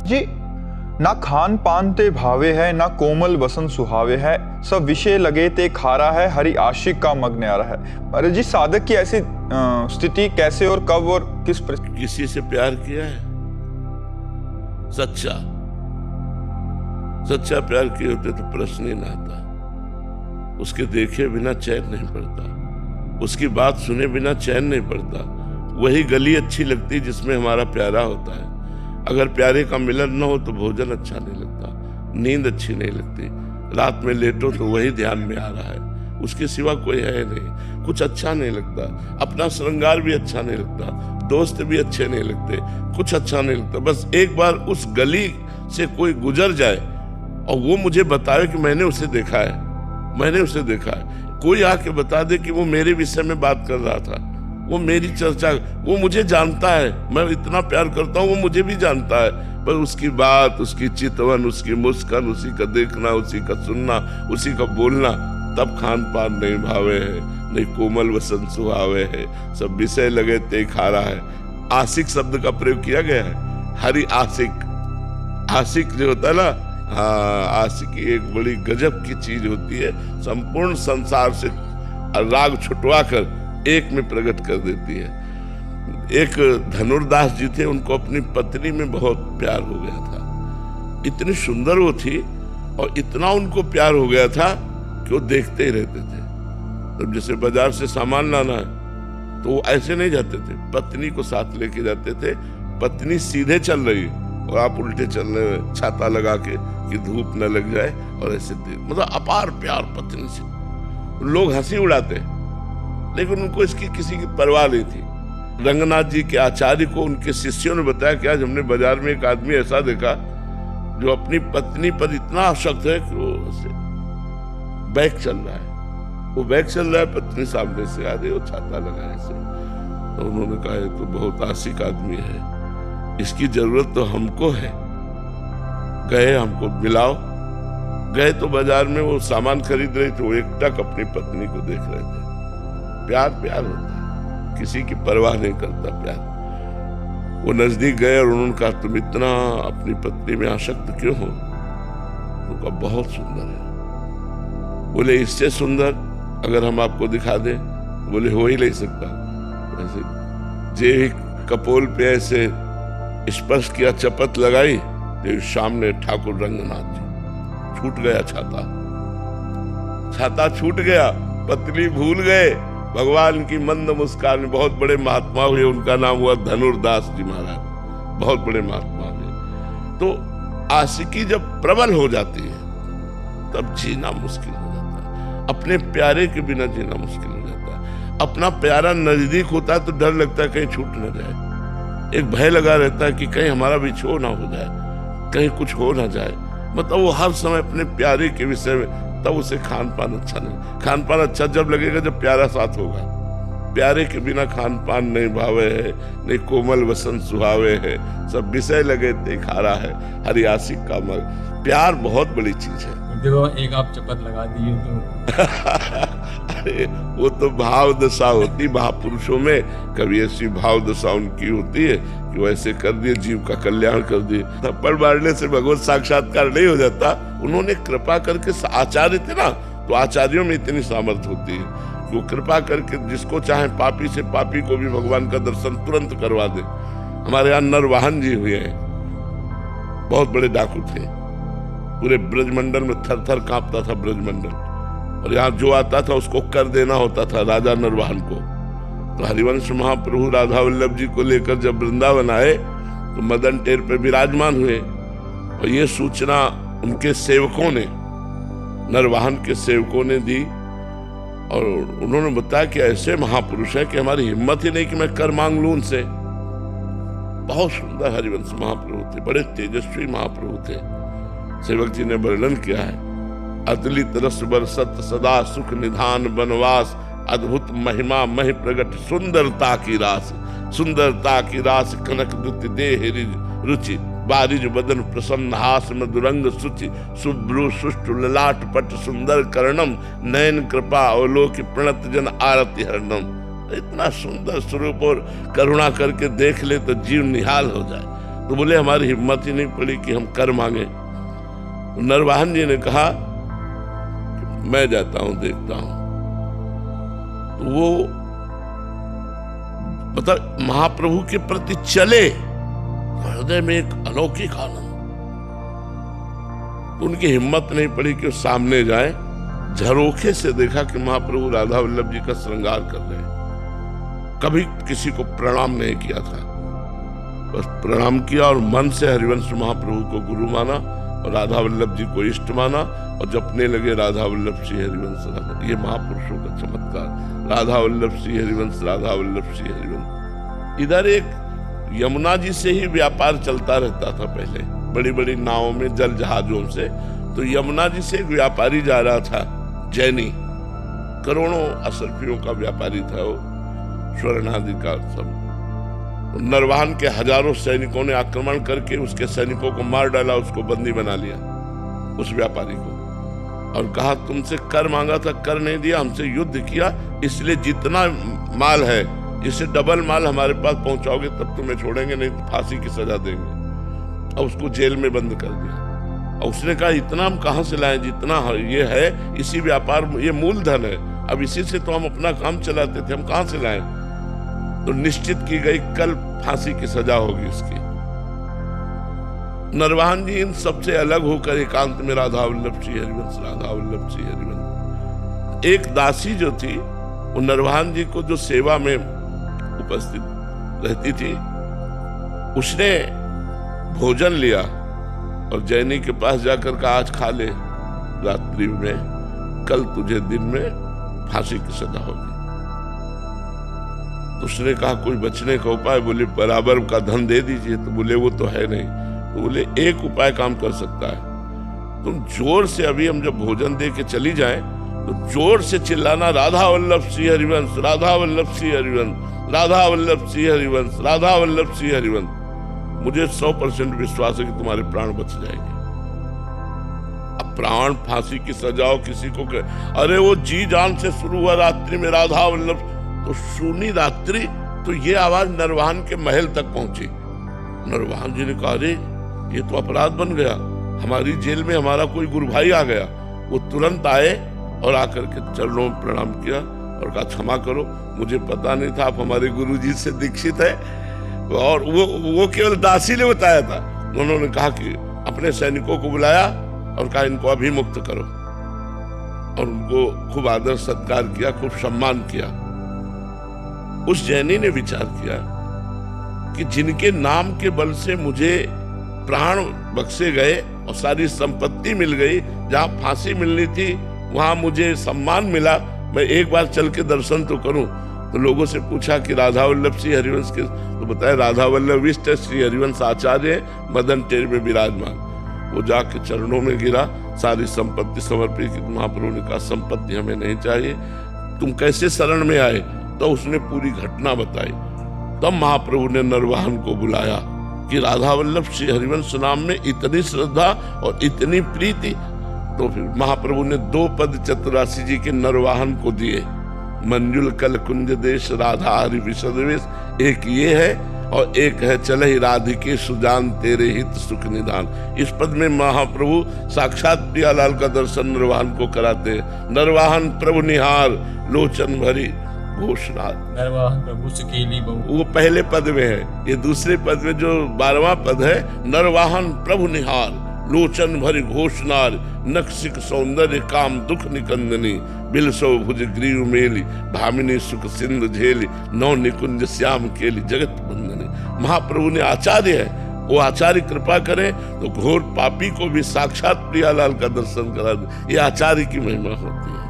जी, ना खान पान ते भावे है, ना कोमल वसन सुहावे है, सब विषय लगे ते खारा है, हरि आशिक का मग न्यारा है। महाराज जी, साधक की ऐसी स्थिति कैसे और कब और किस किसी से प्यार किया है? सच्चा प्यार किए होते तो प्रश्न ही ना आता। उसके देखे बिना चैन नहीं पड़ता, उसकी बात सुने बिना चैन नहीं पड़ता। वही गली अच्छी लगती जिसमें हमारा प्यारा होता है। अगर प्यारे का मिलन न हो तो भोजन अच्छा नहीं लगता, नींद अच्छी नहीं लगती, रात में लेटो तो वही ध्यान में आ रहा है, उसके सिवा कोई है नहीं, कुछ अच्छा नहीं लगता। अपना श्रृंगार भी अच्छा नहीं लगता, दोस्त भी अच्छे नहीं लगते, कुछ अच्छा नहीं लगता। बस एक बार उस गली से कोई गुजर जाए और वो मुझे बताए कि मैंने उसे देखा है, मैंने उसे देखा है। कोई आके बता दे कि वो मेरे विषय में बात कर रहा था, वो मेरी चर्चा, वो मुझे जानता है, मैं इतना प्यार करता हूँ, वो मुझे भी जानता है। पर उसकी बात, उसकी चितवन, उसकी मुस्कान, उसी का देखना, उसी का सुनना, उसी का बोलना, तब खान पान नहीं भावे है, नहीं कोमल वसन सुहावे है, सब विषय लगे ते खारा है। आशिक शब्द का प्रयोग किया गया है। हरि आशिक, आशिक जो होता है ना, हाँ, आशिकी एक बड़ी गजब की चीज होती है, संपूर्ण संसार से राग छुटवा कर एक में प्रकट कर देती है। एक धनुर्दास जी थे, उनको अपनी पत्नी में बहुत प्यार हो गया था। इतनी सुंदर वो थी और इतना उनको प्यार हो गया था कि वो देखते ही रहते थे। तब जैसे बाजार से सामान लाना है तो वो ऐसे नहीं जाते थे, पत्नी को साथ लेके जाते थे। पत्नी सीधे चल रही और आप उल्टे चल रहे, छाता लगा के कि धूप न लग जाए, और ऐसे मतलब अपार प्यार पत्नी से। लोग हंसी उड़ाते, लेकिन उनको इसकी किसी की परवाह नहीं थी। रंगनाथ जी के आचार्य को उनके शिष्यों ने बताया कि आज हमने बाजार में एक आदमी ऐसा देखा जो अपनी पत्नी पर इतना आसक्त है कि वो ऐसे बैग चल रहा है, वो बैग चल रहा है, पत्नी सामने से आ रही है, वो छाता लगाए से। तो उन्होंने कहा तो बहुत आशिक आदमी है, इसकी जरूरत तो हमको है, गए हमको मिलाओ। गए तो बाजार में वो सामान खरीद रहे थे, वो एकटक अपनी पत्नी को देख रहे थे। प्यार प्यार होता है, किसी की परवाह नहीं करता प्यार। वो नजदीक गए और उन्होंने कहा तुम इतना अपनी पत्नी में आसक्त क्यों हो? तो कहा बहुत सुंदर है। बोले इससे सुंदर अगर हम आपको दिखा दें? बोले हो ही नहीं सकता। ऐसे जे कपोल पे ऐसे स्पर्श किया, चपत लगाई, तो सामने ठाकुर रंगनाथ जी, छूट गया छाता, छाता छूट गया, पत्नी भूल गए। भगवान की मंद मुस्कान में बहुत बड़े महात्मा हुए, उनका नाम हुआ धनुर्दास जी महाराज, बहुत बड़े महात्मा हुए। तो आशिकी जब प्रबल हो जाती है तब जीना मुश्किल हो जाता है, अपने प्यारे के बिना जीना मुश्किल हो जाता है। अपना प्यारा नजदीक होता है तो डर लगता है कहीं छूट न जाए, एक भय लगा रहता है कि कहीं हमारा बिछो ना हो जाए, कहीं कुछ हो ना जाए। मतलब वो हर समय अपने प्यारे के विषय में, तब उसे खान पान अच्छा नहीं। खान पान अच्छा जब लगेगा जब प्यारा साथ होगा। प्यारे के बिना खान पान नहीं भावे है, नहीं कोमल वसन सुहावे है, सब विषय लगे ते खारा है, हरि आशिक का मग। प्यार बहुत बड़ी चीज है। देखो एक आप चपत लगा दिए तो अरे वो तो भाव दशा होती, महापुरुषों में कभी ऐसी भाव दशा उनकी होती है कि वैसे कर दिए, जीव का कल्याण कर दिए। थप्पड़ मारने से भगवत साक्षात्कार नहीं हो जाता। उन्होंने कृपा करके, आचार्य थे ना, तो आचार्यों में इतनी सामर्थ्य होती है कि वो कृपा करके जिसको चाहे, पापी से पापी को भी भगवान का दर्शन तुरंत करवा दे। हमारे यहाँ नरवाहन जी हुए हैं, बहुत बड़े डाकू थे, पूरे ब्रजमंडल में थर थर कांपता था ब्रजमंडल, और यहाँ जो आता था उसको कर देना होता था राजा नरवाहन को। तो हरिवंश महाप्रभु राधा वल्लभ जी को लेकर जब वृंदावन आए तो मदन टेर पे विराजमान हुए, और ये सूचना उनके सेवकों ने, नरवाहन के सेवकों ने दी, और उन्होंने बताया कि ऐसे महापुरुष है कि हमारी हिम्मत ही नहीं कि मैं कर मांग लूं उनसे। बहुत सुंदर हरिवंश महाप्रभु थे, बड़े तेजस्वी महाप्रभु थे। सेवक जी ने वर्णन किया है, अतुलित रस बरसत सदा सुख निधान बनवास, अद्भुत महिमा महि प्रगट सुंदरता की रास, सुंदरता की रास कनक दुति देह रुचि, बारिज बदन प्रसन्न हास मधुरंग सुचि, शुभ्रु सुष्टु ललाट पट सुंदर कर्णम, नयन कृपा अवलोक प्रणत जन आरती हरणम। इतना सुंदर स्वरूप और करुणा करके देख ले तो जीव निहाल हो जाए। तो बोले हमारी हिम्मत ही नहीं पड़ी कि हम कर मांगे। तो नरवाहन जी ने कहा मैं जाता हूं, देखता हूं। तो वो मतलब महाप्रभु के प्रति चले, हृदय में एक अलौकिक आनंद। तो उनकी हिम्मत नहीं पड़ी कि वो सामने जाए। झरोखे से देखा कि महाप्रभु राधा वल्लभ जी का श्रृंगार कर रहे हैं। कभी किसी को प्रणाम नहीं किया था, बस प्रणाम किया और मन से हरिवंश महाप्रभु को गुरु माना और राधा वल्लभ जी को इष्ट माना और जपने लगे राधा वल्लभ श्री हरिवंश राधा। ये महापुरुषों का चमत्कार, राधा वल्लभ श्री हरिवंश, राधा वल्लभ श्री हरिवंश। इधर एक यमुना जी से ही व्यापार चलता रहता था पहले, बड़ी बड़ी नावों में, जल जहाजों से। तो यमुना जी से एक व्यापारी जा रहा था, जैनी, करोड़ों असरफियों का व्यापारी था वो, स्वर्णादि का सब। नरवाहन के हजारों सैनिकों ने आक्रमण करके उसके सैनिकों को मार डाला, उसको बंदी बना लिया, उस व्यापारी को, और कहा तुमसे कर मांगा था, कर नहीं दिया, हमसे युद्ध किया, इसलिए जितना माल है इससे डबल माल हमारे पास पहुंचाओगे तब तुम्हें छोड़ेंगे, नहीं तो फांसी की सजा देंगे। और उसको जेल में बंद कर दिया। और उसने कहा इतना हम कहां से लाएं, जितना ये है इसी व्यापार, ये मूलधन है, अब इसी से तो हम अपना काम चलाते थे, हम कहां से लाएं। तो निश्चित की गई कल फांसी की सजा होगी इसकी। नरवाहन जी इन सबसे अलग होकर एकांत में राधा वल्लभ श्री हरिवंश, राधा वल्लभ श्री हरिवंश। एक दासी जो थी वो नरवाहन जी को जो सेवा में उपस्थित रहती थी, उसने भोजन लिया और जैनी के पास जाकर कहा आज खा ले रात्रि में, कल तुझे दिन में फांसी की सजा होगी। तो उसने कहा कोई बचने का उपाय? बोले बराबर का धन दे दीजिए। तो बोले वो तो है नहीं। तो बोले एक उपाय काम कर सकता है, तुम जोर से, अभी हम जब भोजन दे के चली जाएं तो जोर से चिल्लाना राधा वल्लभ श्री हरिवंश, राधा वल्लभ श्री हरिवंश, राधा वल्लभ श्री हरिवंश, राधा वल्लभ श्री हरिवंश। मुझे 100% विश्वास है कि तुम्हारे प्राण बच जाएंगे। अब प्राण फांसी की सजाओ किसी को अरे वो जी जान से शुरू हुआ रात्रि में राधा वल्लभ, तो सुनी रात्रि तो ये आवाज नरवाहन के महल तक पहुंची। नरवाहन जी ने कहा अरे ये तो अपराध बन गया, हमारी जेल में हमारा कोई गुरु भाई आ गया। वो तुरंत आए और आकर के चरणों में प्रणाम किया और कहा क्षमा करो, मुझे पता नहीं था आप हमारे गुरुजी से दीक्षित है। और वो केवल दासी ने बताया था। उन्होंने कहा कि अपने सैनिकों को बुलाया और कहा इनको अभी मुक्त करो, और उनको खूब आदर सत्कार किया, खूब सम्मान किया। उस जैनी ने विचार किया कि जिनके नाम के बल से मुझे प्राण बख्शे गए और सारी संपत्ति मिल गई, जहां फांसी मिलनी थी वहां मुझे सम्मान मिला, मैं एक बार चल के दर्शन तो करूं। तो लोगों से पूछा कि राधा वल्लभ श्री हरिवंश के, तो बताया राधा वल्लभ इष्ट श्री हरिवंश आचार्य मदन टेर में विराजमान। वो जाके चरणों में गिरा, सारी संपत्ति समर्पित की। महाप्रभु ने कहा संपत्ति हमें नहीं चाहिए, तुम कैसे शरण में आए? तो उसने पूरी घटना बताई। तब महाप्रभु ने नरवाहन को बुलाया कि राधा वल्लभ श्री हरिवंश नाम में इतनी श्रद्धा और इतनी प्रीति। तो फिर महाप्रभु ने 2 पद चतुरासी जी के नरवाहन को दिए, मंजुल कल कुंज देश राधा हरि विशदेश। एक ये है और एक है चलहि राधिके सुजान तेरे हित सुख निदान। इस पद में महाप्रभु साक्षात प्रियालाल का दर्शन नरवाहन को कराते हैं। नरवाहन प्रभु निहार लोचन भरी घोषणा, नरवाहन प्रभु सुकीली बहु, वो पहले पद में है। ये दूसरे पद में जो 12वां पद है, नरवाहन प्रभु निहार लोचन भरी घोषणार, नक्सिक सौंदर्य काम दुख निकंदनी, बिलसो भुज ग्रीव मेली, भामिनी सुख सिंधु झेली, नौ निकुंज श्याम केली, जगत बंदनी। महाप्रभु ने आचार्य है, वो आचार्य कृपा करें तो घोर पापी को भी साक्षात प्रियालाल का दर्शन करा दे। ये आचार्य की महिमा होती है।